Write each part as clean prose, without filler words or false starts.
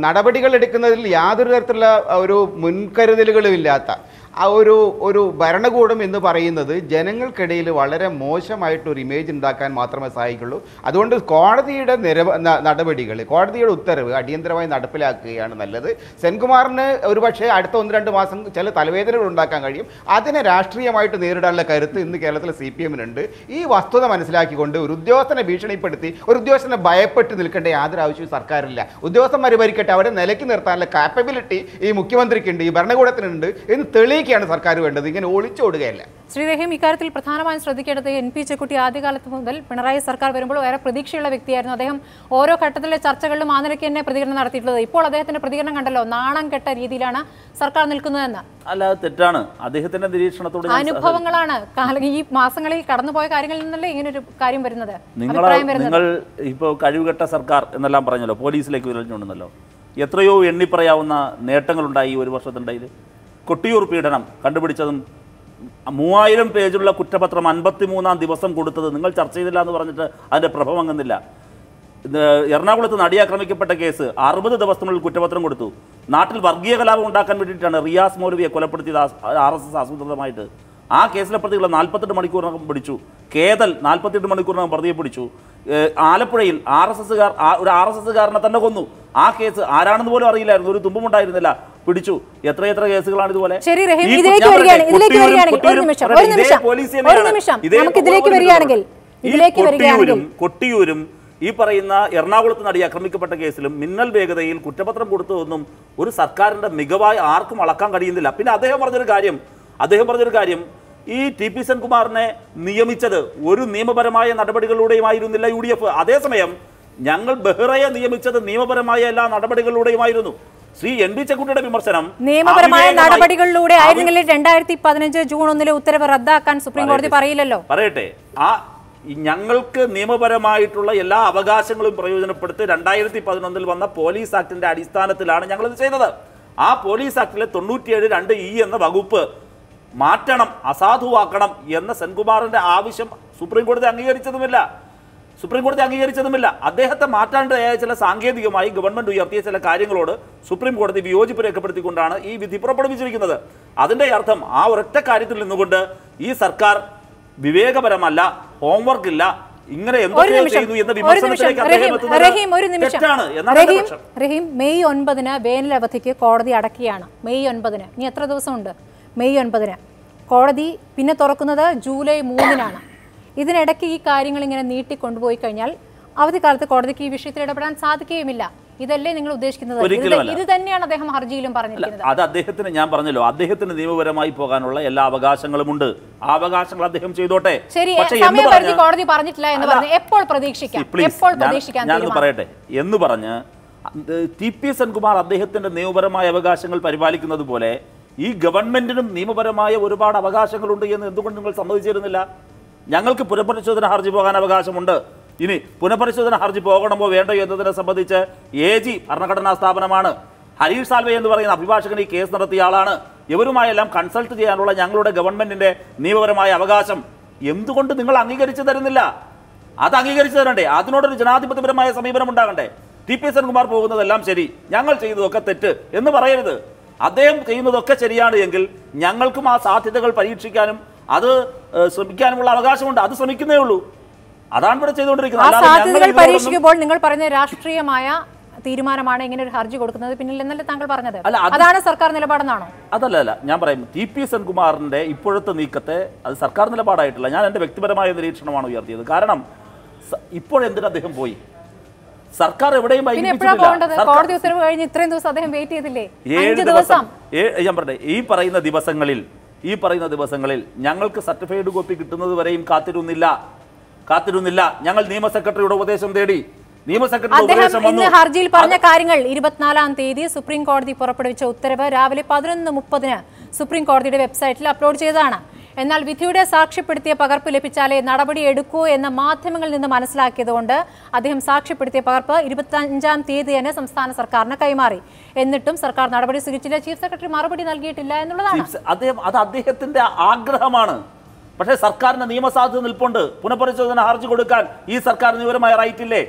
നടപടികൾ എടുക്കുന്നതിൽ യാതൊരു തരത്തിലുള്ള ഒരു മുൻകരുതലുകളും ഇല്ലാത്ത ഒരു ഭരണകൂടം എന്ന് പറയുന്നത് ജനങ്ങൾക്കിടയിൽ വളരെ മോശമായിട്ടൊരു ഇമേജ് ഉണ്ടാക്കാൻ മാത്രമേ സഹായിക്കുള്ളൂ. അതുകൊണ്ട് കോടതിയുടെ നടപടികൾ, കോടതിയുടെ ഉത്തരവ് അടിയന്തരമായി നടപ്പിലാക്കുകയാണ് നല്ലത്. സെൻകുമാറിന് ഒരുപക്ഷെ അടുത്ത 1-2 മാസം ചില തലവേദനകൾ ഉണ്ടാക്കാൻ കഴിയും. അതിനെ രാഷ്ട്രീയമായിട്ട് നേരിടാനുള്ള കരുത്ത് ഇന്ന് കേരളത്തിലെ CPM-നുണ്ട്. ഈ വസ്തുത മനസ്സിലാക്കിക്കൊണ്ട് ഒരു ഉദ്യോഗസ്ഥനെ ഭീഷണിപ്പെടുത്തി ഒരു ഉദ്യോഗസ്ഥനെ ഭയപ്പെട്ട് നിൽക്കേണ്ട യാതൊരു ആവശ്യവും സർക്കാരില്ല. ഉദ്യോഗസ്ഥന്മാർ ഭരിക്കട്ടെ, അവരെ നിലയ്ക്ക് നിർത്താനുള്ള കാപ്പബിലിറ്റി ഈ മുഖ്യമന്ത്രിക്കുണ്ട്, ഈ ഭരണകൂടത്തിനുണ്ട് എന്ന് തെളിയിക്കുകയാണ് സർക്കാർ വേണ്ടത്. ഇങ്ങനെ ഒളിച്ചോടുകയല്ല. ശ്രീ റഹീം, ഇക്കാര്യത്തിൽ പ്രധാനമായും ശ്രദ്ധിക്കേണ്ടത് NP ചെക്കുട്ടി ആദ്യകാലത്ത് മുതൽ പിണറായി സർക്കാർ വരുമ്പോൾ ഏറെ പ്രതീക്ഷയുള്ള വ്യക്തിയായിരുന്നു. അദ്ദേഹം ഓരോ ഘട്ടത്തിലെ ചർച്ചകളിലും ആ നിലയ്ക്ക് തന്നെ പ്രതികരണം നടത്തിയിട്ടുള്ളത്. ഇപ്പോൾ അദ്ദേഹത്തിന്റെ പ്രതികരണം കണ്ടല്ലോ, നാണം കെട്ട രീതിയിലാണ് സർക്കാർ നിൽക്കുന്നതെന്ന്. അല്ല, തെറ്റാണ്. അദ്ദേഹത്തിന്റെ നിരീക്ഷണത്തോട് അനുഭവങ്ങളാണ് ഈ മാസങ്ങളിൽ കടന്നുപോയ കാര്യങ്ങളിൽ നിന്നല്ലേ ഇങ്ങനൊരു കാര്യം വരുന്നത്. നിങ്ങൾ ഇപ്പോൾ കഴിവുകെട്ട സർക്കാർ എന്നെല്ലാം പറഞ്ഞല്ലോ, പോലീസിലേക്ക് വിരലിഞ്ഞുകൊണ്ടെന്നല്ലോ. എത്രയോ എണ്ണിപ്പറയാവുന്ന നേട്ടങ്ങളുണ്ടായി ഈ 1 വർഷത്തിനിടയിൽ. കൊട്ടിയൂർ പീഡനം കണ്ടുപിടിച്ചതും 3000 പേജുള്ള കുറ്റപത്രം 53-ാം ദിവസം കൊടുത്തത് നിങ്ങൾ ചർച്ച ചെയ്തില്ല എന്ന് പറഞ്ഞിട്ട് അതിൻ്റെ പ്രഭ വാങ്ങുന്നില്ല. എറണാകുളത്ത് നടിയാക്രമിക്കപ്പെട്ട കേസ് 60 ദിവസത്തിനുള്ളിൽ കുറ്റപത്രം കൊടുത്തു. നാട്ടിൽ വർഗീയ കലാപം ഉണ്ടാക്കാൻ വേണ്ടിയിട്ടാണ് റിയാസ് മൗലവിയെ കൊലപ്പെടുത്തിയത് RSS ആസൂത്രിതമായിട്ട്. ആ കേസിലെ പ്രതികളെ 48 മണിക്കൂറിനകം പിടിച്ചു. കേതൽ 48 മണിക്കൂറിനകം പ്രതിയെ പിടിച്ചു. ആലപ്പുഴയിൽ ഒരു RSSകാരനെ തന്നെ കൊന്നു. ആ കേസ് ആരാണെന്ന് പോലും അറിയില്ലായിരുന്നു, ഒരു തുമ്പുമുണ്ടായിരുന്നില്ല, പിടിച്ചു. എത്ര കേസുകളാണ് ഇതുപോലെ. കൊട്ടിയൂരും ഈ പറയുന്ന എറണാകുളത്ത് നടി ആക്രമിക്കപ്പെട്ട കേസിലും മിന്നൽ വേഗതയിൽ കുറ്റപത്രം കൊടുത്തതൊന്നും ഒരു സർക്കാരിന്റെ മികവായി ആർക്കും അളക്കാൻ കഴിയുന്നില്ല. പിന്നെ അദ്ദേഹം പറഞ്ഞൊരു കാര്യം, ഈ TP സെൻകുമാറിനെ നിയമിച്ചത് ഒരു നിയമപരമായ നടപടികളിലൂടെയുമായിരുന്നില്ല UDF. അതേസമയം ഞങ്ങൾ ബെഹ്റയെ നിയമിച്ചത് നിയമപരമായ എല്ലാ നടപടികളിലൂടെയുമായിരുന്നു. ശ്രീ NP ചെക്കുട്ടിയുടെ വിമർശനം നിയമപരമായ നടപടികളിലൂടെ ആയിരുന്നെങ്കിൽ 2015 ജൂൺ 1 ഉത്തരവ് റദ്ദാക്കാൻ സുപ്രീം കോടതി പറയില്ലല്ലോ. പറയട്ടെ, ഞങ്ങൾക്ക് നിയമപരമായിട്ടുള്ള എല്ലാ അവകാശങ്ങളും പ്രയോജനപ്പെടുത്തി 2011 വന്ന പോലീസ് ആക്ടിന്റെ അടിസ്ഥാനത്തിലാണ് ഞങ്ങളിത് ചെയ്തത്. ആ പോലീസ് ആക്ടിലെ 97(2)E എന്ന വകുപ്പ് മാറ്റണം, അസാധുവാക്കണം എന്ന സെൻകുമാറിന്റെ ആവശ്യം സുപ്രീം കോടതി അംഗീകരിച്ചതുമില്ല. അദ്ദേഹത്തെ മാറ്റാണ്ടായ ചില സാങ്കേതികമായി ഗവൺമെന്റ് ഉയർത്തിയ ചില കാര്യങ്ങളോട് സുപ്രീം കോടതി വിയോജിപ്പ് രേഖപ്പെടുത്തിക്കൊണ്ടാണ് ഈ വിധി പുറപ്പെടുവിച്ചിരിക്കുന്നത്. അതിന്റെ അർത്ഥം ആ ഒരൊറ്റ കാര്യത്തിൽ നിന്നുകൊണ്ട് ഈ സർക്കാർ വിവേകപരമല്ല, ഹോംവർക്ക് ഇല്ല, ഇങ്ങനെ എന്തൊക്കെയോ ചെയ്തു എന്ന വിമർശനത്തിലേക്ക് റഹീം, മെയ് 9 വേനലവധിക്ക് കോടതി അടക്കിയാണ്. മെയ് 9 ഇനി എത്ര ദിവസമുണ്ട്? മെയ് 9 കോടതി പിന്നെ തുറക്കുന്നത് ജൂലൈ 3-നാണ്. ഇതിനിടയ്ക്ക് ഈ കാര്യങ്ങൾ ഇങ്ങനെ നീട്ടിക്കൊണ്ടുപോയി കഴിഞ്ഞാൽ അവധിക്കാലത്ത് കോടതിക്ക് ഈ വിഷയത്തിൽ ഇടപെടാൻ സാധിക്കുകയുമില്ല. ഇതല്ലേ നിങ്ങൾ ഉദ്ദേശിക്കുന്നത്? ഇത് തന്നെയാണ് അദ്ദേഹം ഹർജിയിലും പറഞ്ഞിരിക്കുന്നത്. അത് അദ്ദേഹത്തിന്, ഞാൻ പറഞ്ഞല്ലോ, അദ്ദേഹത്തിന് നിയമപരമായി പോകാനുള്ള എല്ലാ അവകാശങ്ങളുമുണ്ട്. ആ അവകാശങ്ങൾ അദ്ദേഹം ചെയ്തോട്ടെ. ശരി, സമയപരിധി കോടതി പറഞ്ഞിട്ടില്ല എന്ന് പറഞ്ഞു. എപ്പോൾ പ്രതീക്ഷിക്കാം? ഞാൻ പറയട്ടെ എന്ന് പറഞ്ഞ് TP സെൻകുമാർ അദ്ദേഹത്തിന്റെ നിയമപരമായ അവകാശങ്ങൾ പരിപാലിക്കുന്നത് പോലെ ഈ ഗവൺമെന്റിനും നിയമപരമായ ഒരുപാട് അവകാശങ്ങളുണ്ട് എന്ന് എന്തുകൊണ്ട് നിങ്ങൾ സമ്മതിച്ചിരുന്നില്ല? ഞങ്ങൾക്ക് പുനഃപരിശോധന ഹർജി പോകാൻ അവകാശമുണ്ട്. ഇനി പുനഃപരിശോധന ഹർജി പോകണമോ വേണ്ടയോ എന്നതിനെ സംബന്ധിച്ച് AG ഭരണഘടനാ സ്ഥാപനമാണ്. ഹരീഷ് സാൽവെ എന്ന് പറയുന്ന അഭിഭാഷകൻ ഈ കേസ് നടത്തിയ ആളാണ്. ഇവരുമായെല്ലാം കൺസൾട്ട് ചെയ്യാനുള്ള ഞങ്ങളുടെ ഗവൺമെന്റിന്റെ നിയമപരമായ അവകാശം എന്തുകൊണ്ട് നിങ്ങൾ അംഗീകരിച്ചു തരുന്നില്ല? അത് അംഗീകരിച്ചു തരണ്ടേ? അതിനോടൊരു ജനാധിപത്യപരമായ സമീപനം ഉണ്ടാകണ്ടേ? TP സെൻകുമാർ പോകുന്നതെല്ലാം ശരി, ഞങ്ങൾ ചെയ്തതൊക്കെ തെറ്റ് എന്ന് പറയരുത്. അദ്ദേഹം ചെയ്യുന്നതൊക്കെ ശരിയാണ് എങ്കിൽ ഞങ്ങൾക്കും ആ സാധ്യതകൾ പരീക്ഷിക്കാനും അത് ശ്രമിക്കാനുമുള്ള അവകാശമുണ്ട്. അത് ശ്രമിക്കുന്നേ ഉള്ളൂ. അതാണ് ഇവിടെ ചെയ്തുകൊണ്ടിരിക്കുന്നത്. പരീക്ഷിക്കുമ്പോൾ നിങ്ങൾ പറയുന്ന രാഷ്ട്രീയമായ തീരുമാനമാണ് ഇങ്ങനെ ഒരു ഹർജി കൊടുക്കുന്നത് പിന്നിൽ എന്നല്ലേ താങ്കൾ പറഞ്ഞത്? അതാണ് സർക്കാർ നിലപാടെന്നാണോ? അതല്ല, ഞാൻ പറയും TP സെൻകുമാറിന്റെ ഇപ്പോഴത്തെ നീക്കത്തെ അത് സർക്കാർ നിലപാടായിട്ടില്ല. ഞാൻ എൻ്റെ വ്യക്തിപരമായ നിരീക്ഷണമാണ് ഉയർത്തിയത്. കാരണം ഇപ്പോഴെന്തിന് അദ്ദേഹം പോയി? സർക്കാർ എവിടെയും കോടതി ഉത്തരവ് കഴിഞ്ഞ് ഇത്രയും ദിവസം അദ്ദേഹം വെയിറ്റ് ചെയ്തില്ലേ? 7 ദിവസം. ഞാൻ പറയട്ടെ, ഈ പറയുന്ന ദിവസങ്ങളിൽ ഞങ്ങൾക്ക് സർട്ടിഫൈഡ് കോപ്പി കിട്ടുന്നത് വരെയും കാത്തിരുന്നില്ല. ഞങ്ങൾ നിയമ സെക്രട്ടറിയുടെ ഉപദേശം തേടി. ഹർജിയിൽ പറഞ്ഞ കാര്യങ്ങൾ 24-ാം തീയതി സുപ്രീം കോടതി പുറപ്പെടുവിച്ച ഉത്തരവ് രാവിലെ 11:30 സുപ്രീം കോടതിയുടെ വെബ്സൈറ്റിൽ അപ്ലോഡ് ചെയ്തതാണ്. എന്നാൽ വിധിയുടെ സാക്ഷ്യപ്പെടുത്തിയ പകർപ്പ് ലഭിച്ചാലേ നടപടി എടുക്കൂ എന്ന് മാധ്യമങ്ങളിൽ നിന്ന് മനസ്സിലാക്കിയതുകൊണ്ട് അദ്ദേഹം സാക്ഷ്യപ്പെടുത്തിയ പകർപ്പ് 25-ാം തീയതി തന്നെ സംസ്ഥാന സർക്കാരിന് കൈമാറി. എന്നിട്ടും സർക്കാർ നടപടി സ്വീകരിച്ചില്ല. ചീഫ് സെക്രട്ടറി മറുപടി നൽകിയിട്ടില്ല എന്നുള്ളതാണ്. അത് അദ്ദേഹത്തിന്റെ ആഗ്രഹമാണ്. പക്ഷേ സർക്കാരിന് നിയമസാധുത നിൽപ്പുണ്ട്. പുനഃപരിശോധന ഹർജി കൊടുക്കാൻ ഈ സർക്കാർ നിയമപരമായ റൈറ്റ് ഇല്ലേ?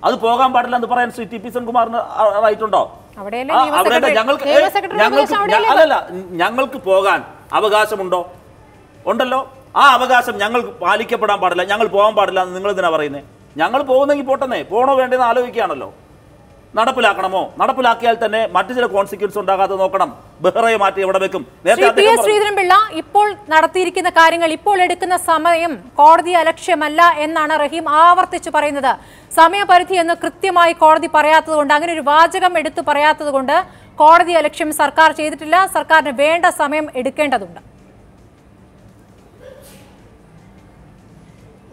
അത് പോകാൻ പാടില്ല എന്ന് പറയാൻ ശ്രീ ടി പി സെൻകുമാറിന് റൈറ്റുണ്ടോ? അവിടെയല്ലേ ആ, നിയമ അവിടെയല്ല, സെക്രട്ടറി- ഞങ്ങൾക്ക് നിയമ സെക്രട്ടറി ഞങ്ങൾക്ക് ഉപദേശം അവിടെയല്ലേ? അല്ലല്ല, ഞങ്ങൾക്ക് പോകാൻ അവകാശമുണ്ടോ? ഉണ്ടല്ലോ. ആ അവകാശം ഞങ്ങൾ പാലിക്കപ്പെടാൻ പാടില്ല, ഞങ്ങൾ പോകാൻ പാടില്ല എന്ന് നിങ്ങൾ എന്തിനാ പറയുന്നത്? ഞങ്ങൾ പോകുന്നെങ്കിൽ പോട്ടെന്നേ, പോകണോ വേണ്ടെന്ന് ആലോചിക്കുകയാണല്ലോ. നടപ്പിലാക്കണമോ? നടപ്പിലാക്കിയാൽ തന്നെ മറ്റു ചില കോൺസിക്വൻസ് ഉണ്ടാകാതെ നോക്കണം. ബെഹ്റയെ മാറ്റി എവിടെ വെക്കും? ശ്രീ പി എസ് ശ്രീധരൻപിള്ള, ഇപ്പോൾ നടത്തിയിരിക്കുന്ന കാര്യങ്ങൾ, ഇപ്പോൾ എടുക്കുന്ന സമയം കോടതി അലക്ഷ്യമല്ല എന്നാണ് റഹീം ആവർത്തിച്ചു പറയുന്നത്. സമയപരിധി എന്ന് കൃത്യമായി കോടതി പറയാത്തത് കൊണ്ട്, അങ്ങനെ ഒരു വാചകം എടുത്തു പറയാത്തത് കൊണ്ട് കോടതി അലക്ഷ്യം സർക്കാർ ചെയ്തിട്ടില്ല. സർക്കാരിന് വേണ്ട സമയം എടുക്കേണ്ടതുണ്ട്.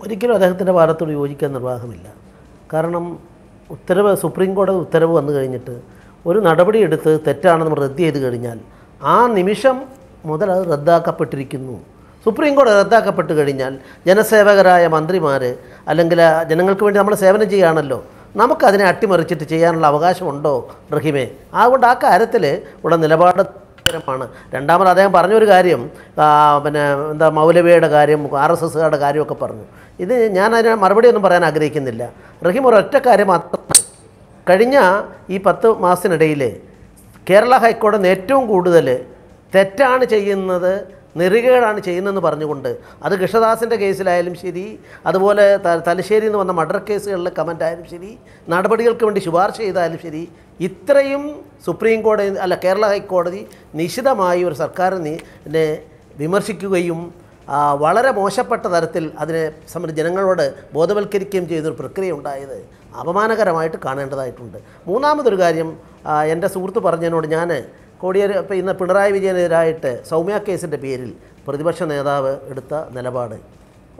ഒരിക്കലും അദ്ദേഹത്തിൻ്റെ വാദത്തോട് യോജിക്കാൻ നിർവാഹമില്ല. കാരണം ഉത്തരവ്, സുപ്രീം കോടതി ഉത്തരവ് വന്നു കഴിഞ്ഞിട്ട് ഒരു നടപടി എടുത്ത് തെറ്റാണെന്ന് റദ്ദ് ചെയ്ത് കഴിഞ്ഞാൽ ആ നിമിഷം മുതൽ അത് റദ്ദാക്കപ്പെട്ടിരിക്കുന്നു. സുപ്രീം കോടതി റദ്ദാക്കപ്പെട്ട് കഴിഞ്ഞാൽ ജനസേവകരായ മന്ത്രിമാർ അല്ലെങ്കിൽ ജനങ്ങൾക്ക് വേണ്ടി നമ്മൾ സേവനം ചെയ്യുകയാണല്ലോ, നമുക്കതിനെ അട്ടിമറിച്ചിട്ട് ചെയ്യാനുള്ള അവകാശമുണ്ടോ റഹീമേ? അതുകൊണ്ട് ആ കാര്യത്തിൽ ഉള്ള നിലപാട് ാണ്. രണ്ടാമത് അദ്ദേഹം പറഞ്ഞൊരു കാര്യം, പിന്നെ എന്താ മൗലവിയുടെ കാര്യം, RSSകാരുടെ കാര്യമൊക്കെ പറഞ്ഞു. ഇത് ഞാൻ അതിന് മറുപടി ഒന്നും പറയാൻ ആഗ്രഹിക്കുന്നില്ല. റഹീം ഒരൊറ്റ കാര്യം മാത്രം, കഴിഞ്ഞ ഈ 10 മാസത്തിനിടയിൽ കേരള ഹൈക്കോടതി ഏറ്റവും കൂടുതൽ തെറ്റാണ് ചെയ്യുന്നത്, നെറികേടാണ് ചെയ്യുന്നതെന്ന് പറഞ്ഞുകൊണ്ട്, അത് കൃഷ്ണദാസിൻ്റെ കേസിലായാലും ശരി, അതുപോലെ തലശ്ശേരിയിൽ നിന്ന് വന്ന മർഡർ കേസുകളിലെ കമൻ്റ് ആയാലും ശരി, നടപടികൾക്ക് വേണ്ടി ശുപാർശ ചെയ്താലും ശരി, ഇത്രയും സുപ്രീം കോടതി അല്ല കേരള ഹൈക്കോടതി നിശിതമായി ഒരു സർക്കാരിനെ വിമർശിക്കുകയും വളരെ മോശപ്പെട്ട തരത്തിൽ അതിനെ ജനങ്ങളോട് ബോധവൽക്കരിക്കുകയും ചെയ്തൊരു പ്രക്രിയ ഉണ്ടായത് അപമാനകരമായിട്ട് കാണേണ്ടതായിട്ടുണ്ട്. മൂന്നാമതൊരു കാര്യം, എൻ്റെ സുഹൃത്ത് പറഞ്ഞതിനോട് ഞാൻ കോടിയേരി, ഇപ്പോൾ ഇന്ന് പിണറായി വിജയനെതിരായിട്ട് സൗമ്യ കേസിൻ്റെ പേരിൽ പ്രതിപക്ഷ നേതാവ് എടുത്ത നിലപാട്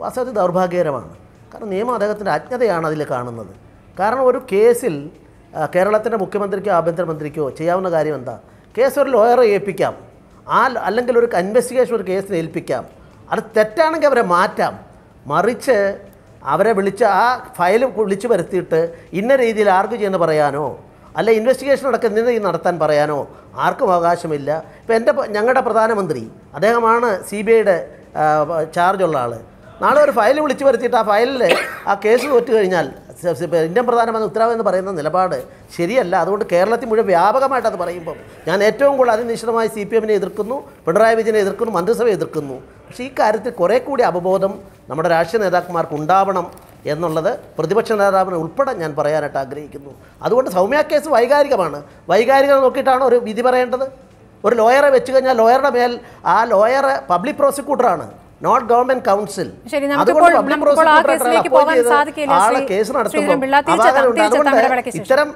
വാസ്തവത്തിൽ ദൗർഭാഗ്യകരമാണ്. കാരണം നിയമം അദ്ദേഹത്തിൻ്റെ അജ്ഞതയാണ് അതിൽ കാണുന്നത്. കാരണം ഒരു കേസിൽ കേരളത്തിൻ്റെ മുഖ്യമന്ത്രിക്കോ ആഭ്യന്തരമന്ത്രിക്കോ ചെയ്യാവുന്ന കാര്യം എന്താ? കേസ് ഒരു ലോയറെ ഏൽപ്പിക്കാം, അല്ലെങ്കിൽ ഒരു ഇൻവെസ്റ്റിഗേഷൻ ഒരു കേസിന് ഏൽപ്പിക്കാം. അത് തെറ്റാണെങ്കിൽ അവരെ മാറ്റാം. മറിച്ച് അവരെ വിളിച്ച് ആ ഫയൽ വിളിച്ചു വരുത്തിയിട്ട് ഇന്ന രീതിയിൽ ആർഗ്യൂ ചെയ്യുന്ന പറയാനോ അല്ല ഇൻവെസ്റ്റിഗേഷൻ ഇന്ന രീതി നടത്താൻ പറയാനോ ആർക്കും അവകാശമില്ല. ഇപ്പോൾ ഞങ്ങളുടെ പ്രധാനമന്ത്രി, അദ്ദേഹമാണ് CBIയുടെ ചാർജുള്ള ആൾ. നാളെ ഒരു ഫയൽ വിളിച്ചു വരുത്തിയിട്ട് ആ ഫയലിൽ ആ കേസ് തോറ്റു കഴിഞ്ഞാൽ ഇന്ത്യൻ പ്രധാനമന്ത്രി ഉത്തരവെന്ന് പറയുന്ന നിലപാട് ശരിയല്ല. അതുകൊണ്ട് കേരളത്തിൽ മുഴുവൻ വ്യാപകമായിട്ട് അത് പറയുമ്പം ഞാൻ ഏറ്റവും കൂടുതൽ അതിനിശ്ചിതമായി CPMനെ എതിർക്കുന്നു, പിണറായി വിജയനെ എതിർക്കുന്നു, മന്ത്രിസഭയെ എതിർക്കുന്നു. പക്ഷേ ഈ കാര്യത്തിൽ കുറേ കൂടി അവബോധം നമ്മുടെ രാഷ്ട്രീയ നേതാക്കന്മാർക്ക് ഉണ്ടാവണം എന്നുള്ളത് പ്രതിപക്ഷ നേതാവിനെ ഉൾപ്പെടെ ഞാൻ പറയാനായിട്ട് ആഗ്രഹിക്കുന്നു. അതുകൊണ്ട് സൗമ്യ കേസ് വൈകാരികമാണ്. വൈകാരികത നോക്കിയിട്ടാണ് ഒരു വിധി പറയേണ്ടത്. ഒരു ലോയറെ വെച്ച് കഴിഞ്ഞാൽ ലോയറുടെ മേൽ ആ ലോയർ പബ്ലിക് പ്രോസിക്യൂട്ടറാണ്, നോട്ട് ഗവൺമെന്റ് കൗൺസിൽ. അതുകൊണ്ട് പബ്ലിക് പ്രോസിക്യൂട്ടർ കേസ് നടത്തുമ്പോൾ അതുകൊണ്ട് ഇത്തരം